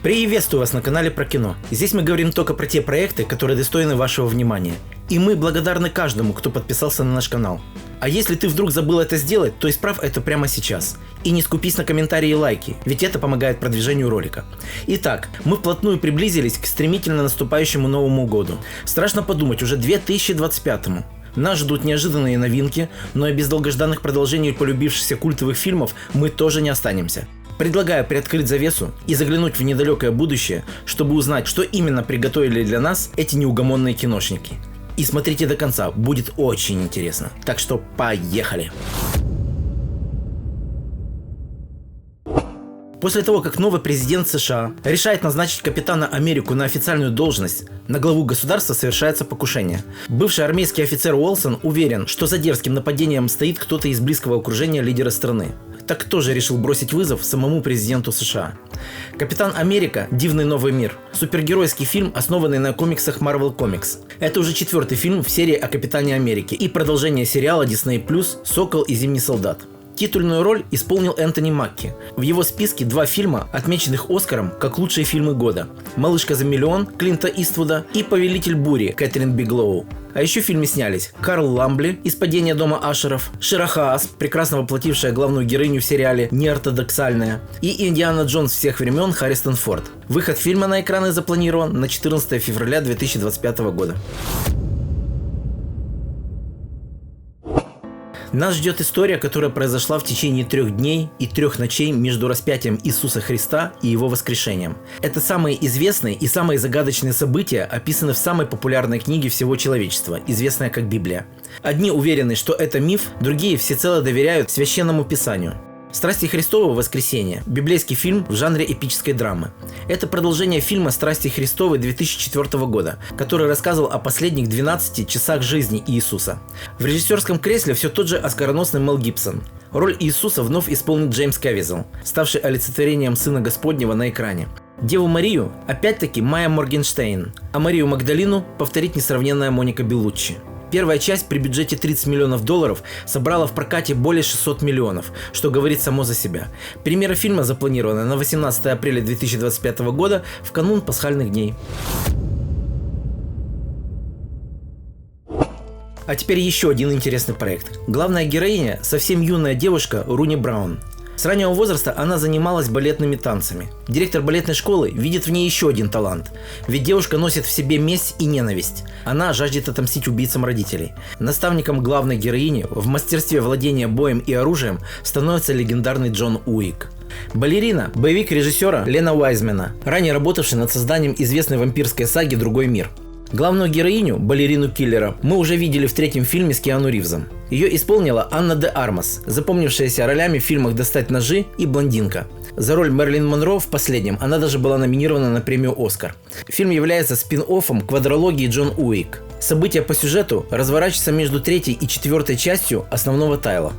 Приветствую вас на канале про кино. Здесь мы говорим только про те проекты, которые достойны вашего внимания. И мы благодарны каждому, кто подписался на наш канал. А если ты вдруг забыл это сделать, то исправь это прямо сейчас. И не скупись на комментарии и лайки, ведь это помогает продвижению ролика. Итак, мы вплотную приблизились к стремительно наступающему Новому году. Страшно подумать, уже 2025-му. Нас ждут неожиданные новинки, но и без долгожданных продолжений полюбившихся культовых фильмов мы тоже не останемся. Предлагаю приоткрыть завесу и заглянуть в недалекое будущее, чтобы узнать, что именно приготовили для нас эти неугомонные киношники. И смотрите до конца, будет очень интересно. Так что поехали! После того, как новый президент США решает назначить Капитана Америку на официальную должность, на главу государства совершается покушение. Бывший армейский офицер Уолсон уверен, что за дерзким нападением стоит кто-то из близкого окружения лидера страны. Так кто же решил бросить вызов самому президенту США? «Капитан Америка. Дивный новый мир» – супергеройский фильм, основанный на комиксах Marvel Comics. Это уже 4-й фильм в серии о Капитане Америке и продолжение сериала Disney+ «Сокол и Зимний солдат». Титульную роль исполнил Энтони Макки. В его списке 2 фильма, отмеченных Оскаром как лучшие фильмы года: «Малышка за миллион» Клинта Иствуда и «Повелитель бури» Кэтрин Биглоу. А еще в фильме снялись Карл Ламбли из «Падения дома Ашеров», Шира Хаас, прекрасно воплотившая главную героиню в сериале «Неортодоксальная», и Индиана Джонс всех времен Харрисон Форд. Выход фильма на экраны запланирован на 14 февраля 2025 года. Нас ждет история, которая произошла в течение 3 дней и 3 ночей между распятием Иисуса Христа и его воскрешением. Это самые известные и самые загадочные события описаны в самой популярной книге всего человечества, известная как Библия. Одни уверены, что это миф, другие всецело доверяют Священному Писанию. «Страсти Христовы. Воскресение» – библейский фильм в жанре эпической драмы. Это продолжение фильма «Страсти Христовы» 2004 года, который рассказывал о последних 12 часах жизни Иисуса. В режиссерском кресле все тот же оскароносный Мел Гибсон. Роль Иисуса вновь исполнит Джеймс Кавизел, ставший олицетворением Сына Господнего на экране. Деву Марию опять-таки Майя Моргенштерн, а Марию Магдалину повторит несравненная Моника Беллуччи. Первая часть при бюджете $30 миллионов собрала в прокате более 600 миллионов, что говорит само за себя. Премьера фильма запланирована на 18 апреля 2025 года в канун пасхальных дней. А теперь еще один интересный проект. Главная героиня – совсем юная девушка Руни Браун. С раннего возраста она занималась балетными танцами. Директор балетной школы видит в ней еще один талант. Ведь девушка носит в себе месть и ненависть. Она жаждет отомстить убийцам родителей. Наставником главной героини в мастерстве владения боем и оружием становится легендарный Джон Уик. Балерина – боевик режиссера Лена Уайзмена, ранее работавший над созданием известной вампирской саги «Другой мир». Главную героиню, балерину-киллера, мы уже видели в 3-м фильме с Киану Ривзом. Ее исполнила Анна де Армас, запомнившаяся ролями в фильмах «Достать ножи» и «Блондинка». За роль Мэрилин Монро в последнем она даже была номинирована на премию «Оскар». Фильм является спин-оффом квадрологии Джон Уик. События по сюжету разворачиваются между 3-й и 4-й частью основного тайла.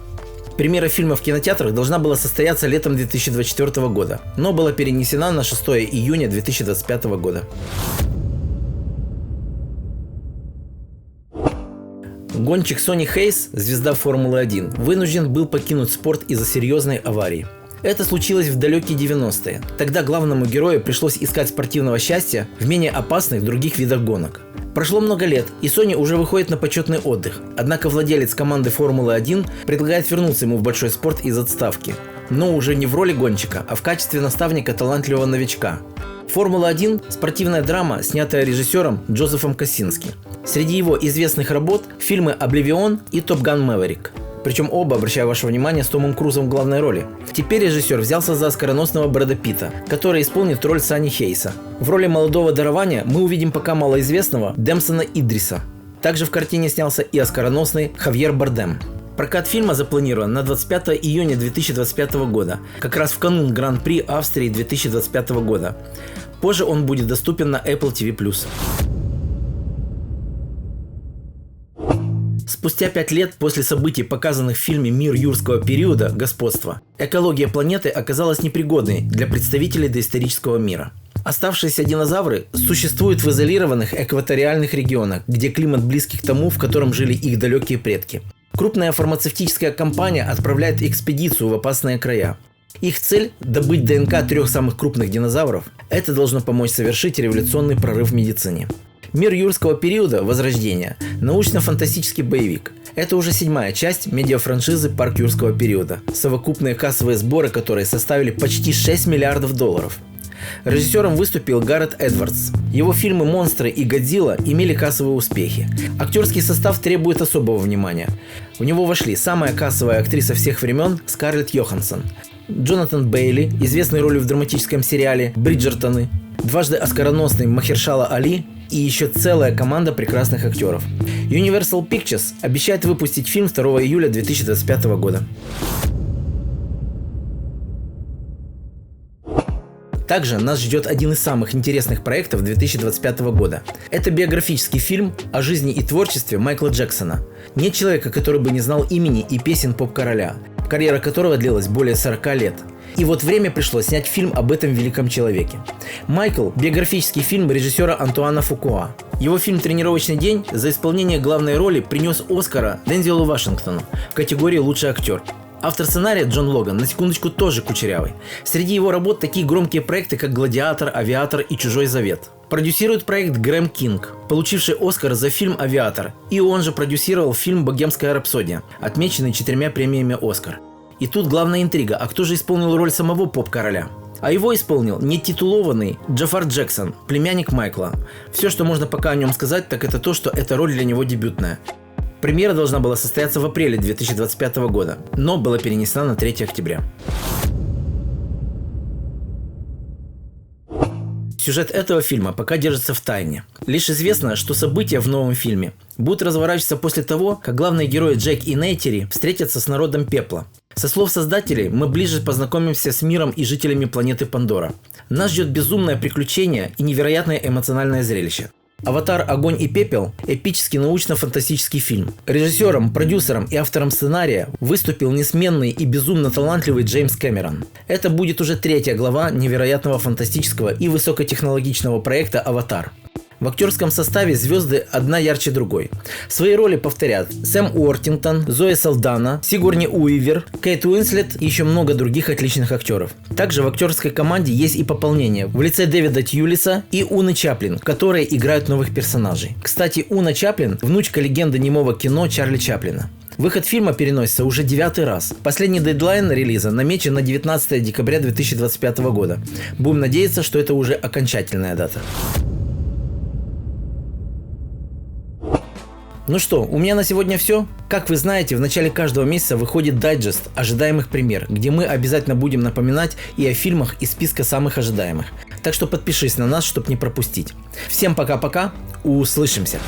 Премьера фильма в кинотеатрах должна была состояться летом 2024 года, но была перенесена на 6 июня 2025 года. Гонщик Сони Хейс, звезда Формулы-1, вынужден был покинуть спорт из-за серьезной аварии. Это случилось в далекие 90-е. Тогда главному герою пришлось искать спортивного счастья в менее опасных других видах гонок. Прошло много лет, и Сони уже выходит на почетный отдых. Однако владелец команды Формулы-1 предлагает вернуться ему в большой спорт из отставки. Но уже не в роли гонщика, а в качестве наставника талантливого новичка. «Формула-1» – спортивная драма, снятая режиссером Джозефом Косински. Среди его известных работ – фильмы «Обливион» и «Топ Ган Мэверик». Причем оба, обращаю ваше внимание, с Томом Крузом в главной роли. Теперь режиссер взялся за оскароносного Брэда Питта, который исполнит роль Санни Хейса. В роли молодого дарования мы увидим пока малоизвестного Демсона Идриса. Также в картине снялся и оскароносный Хавьер Бардем. Прокат фильма запланирован на 25 июня 2025 года, как раз в канун Гран-при Австрии 2025 года. Позже он будет доступен на Apple TV+. Спустя 5 лет после событий, показанных в фильме «Мир юрского периода. Господство», экология планеты оказалась непригодной для представителей доисторического мира. Оставшиеся динозавры существуют в изолированных экваториальных регионах, где климат близкий к тому, в котором жили их далекие предки. Крупная фармацевтическая компания отправляет экспедицию в опасные края. Их цель – добыть ДНК 3 самых крупных динозавров. Это должно помочь совершить революционный прорыв в медицине. «Мир юрского периода. Возрождение» – научно-фантастический боевик. Это уже 7-я часть медиафраншизы «Парк юрского периода», совокупные кассовые сборы которой составили почти $6 миллиардов. Режиссером выступил Гаррет Эдвардс. Его фильмы «Монстры» и «Годзилла» имели кассовые успехи. Актерский состав требует особого внимания. В него вошли самая кассовая актриса всех времен Скарлетт Йоханссон, Джонатан Бейли, известный ролью в драматическом сериале «Бриджертоны», дважды оскароносный Махершала Али и еще целая команда прекрасных актеров. Universal Pictures обещает выпустить фильм 2 июля 2025 года. Также нас ждет один из самых интересных проектов 2025 года. Это биографический фильм о жизни и творчестве Майкла Джексона. Нет человека, который бы не знал имени и песен поп-короля, карьера которого длилась более 40 лет. И вот время пришло снять фильм об этом великом человеке. «Майкл» – биографический фильм режиссера Антуана Фукуа. Его фильм «Тренировочный день» за исполнение главной роли принес Оскара Дензелу Вашингтону в категории «Лучший актер». Автор сценария Джон Логан, на секундочку, тоже кучерявый. Среди его работ такие громкие проекты, как «Гладиатор», «Авиатор» и «Чужой завет». Продюсирует проект Грэм Кинг, получивший Оскар за фильм «Авиатор». И он же продюсировал фильм «Богемская рапсодия», отмеченный 4 премиями «Оскар». И тут главная интрига, а кто же исполнил роль самого поп-короля? А его исполнил нетитулованный Джафар Джексон, племянник Майкла. Все, что можно пока о нем сказать, так это то, что эта роль для него дебютная. Премьера должна была состояться в апреле 2025 года, но была перенесена на 3 октября. Сюжет этого фильма пока держится в тайне. Лишь известно, что события в новом фильме будут разворачиваться после того, как главные герои Джек и Нейтери встретятся с народом Пепла. Со слов создателей, мы ближе познакомимся с миром и жителями планеты Пандора. Нас ждет безумное приключение и невероятное эмоциональное зрелище. «Аватар. Огонь и пепел» – эпический научно-фантастический фильм. Режиссером, продюсером и автором сценария выступил несменный и безумно талантливый Джеймс Кэмерон. Это будет уже 3-я глава невероятного фантастического и высокотехнологичного проекта «Аватар». В актерском составе звезды одна ярче другой. Свои роли повторят Сэм Уортингтон, Зои Салдана, Сигурни Уивер, Кейт Уинслет и еще много других отличных актеров. Также в актерской команде есть и пополнение в лице Дэвида Тьюлиса и Уны Чаплин, которые играют новых персонажей. Кстати, Уна Чаплин – внучка легенды немого кино Чарли Чаплина. Выход фильма переносится уже 9-й раз. Последний дедлайн релиза намечен на 19 декабря 2025 года. Будем надеяться, что это уже окончательная дата. Ну что, у меня на сегодня все. Как вы знаете, в начале каждого месяца выходит дайджест ожидаемых премьер, где мы обязательно будем напоминать и о фильмах из списка самых ожидаемых. Так что подпишись на нас, чтобы не пропустить. Всем пока-пока, услышимся!